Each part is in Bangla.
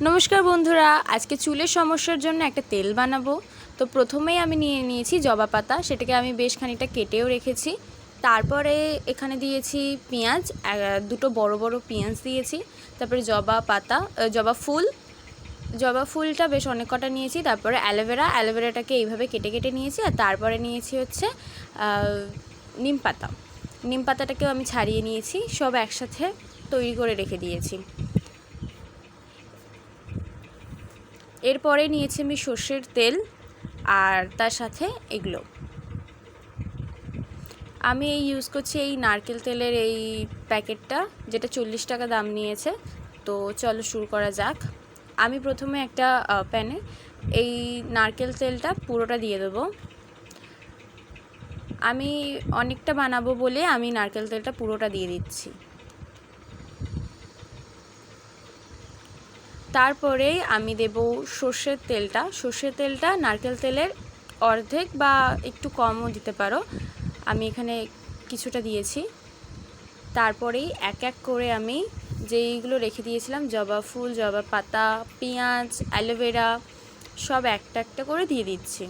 নমস্কার বন্ধুরা, আজকে চুলের সমস্যার জন্য একটা তেল বানাবো। তো প্রথমেই আমি নিয়েছি জবা পাতা, সেটাকে আমি বেশ খানিকটা কেটেও রেখেছি। তারপরে এখানে দিয়েছি পেঁয়াজ, দুটো বড় বড় পেঁয়াজ দিয়েছি। তারপরে জবা পাতা, জবা ফুলটা বেশ অনেক কটা নিয়েছি। তারপরে অ্যালোভেরাটাকে এইভাবে কেটে কেটে নিয়েছি। আর তারপরে নিয়েছি হচ্ছে নিম পাতাটাকেও আমি ছাড়িয়ে নিয়েছি। সব একসাথে তৈরি করে রেখে দিয়েছি। এরপরে নিয়েছি আমি সর্ষের তেল, আর তার সাথে এগুলো আমি ইউজ করছি এই নারকেল তেলের এই প্যাকেটটা, যেটা 40 টাকা দাম নিয়েছে। তো চলো শুরু করা যাক। আমি প্রথমে একটা প্যানে এই নারকেল তেলটা পুরোটা দিয়ে দেবো। আমি অনেকটা বানাবো বলে আমি নারকেল তেলটা পুরোটা দিয়ে দিচ্ছি। তারপরে আমি দেব সর্ষের তেলটা নারকেল তেলের অর্ধেক বা একটু কমও দিতে পারো। আমি এখানে কিছুটা দিয়েছি। তারপরেই এক এক করে আমি যেইগুলো রেখে দিয়েছিলাম, জবা ফুল, জবা পাতা, পেঁয়াজ, অ্যালোভেরা, সব একটা একটা করে দিয়ে দিচ্ছি।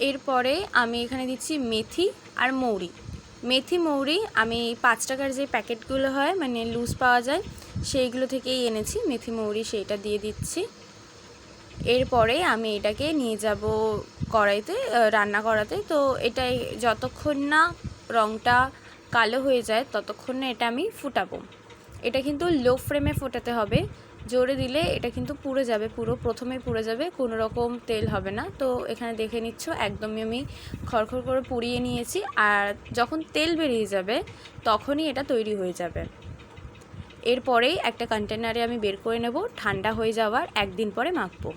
এরপরে আমি এখানে দিচ্ছি মেথি আর মৌরি। মৌরি আমি 5 টাকার যে প্যাকেটগুলো হয়, মানে লুজ পাওয়া যায়, সেইগুলো থেকেই এনেছি মেথি মৌরি, সেইটা দিয়ে দিচ্ছি। এরপরে আমি এটাকে নিয়ে যাব কড়াইতে রান্না করাতে। তো এটাই যতক্ষণ না রঙটা কালো হয়ে যায় ততক্ষণ না এটা আমি ফুটাবো। এটা কিন্তু লো ফ্লেমে ফোটাতে হবে, জোরে দিলে এটা কিন্তু পুড়ে যাবে, প্রথমেই পুড়ে যাবে, কোনো রকম তেল হবে না। তো এখানে দেখে নিচ্ছ একদমই আমি খড়খড় করে পুড়িয়ে নিয়েছি। আর যখন তেল বেরিয়ে যাবে তখনই এটা তৈরি হয়ে যাবে। এরপরেই একটা কন্টেনারে আমি বের করে নেব, ঠান্ডা হয়ে যাওয়ার একদিন পরে মাখবো।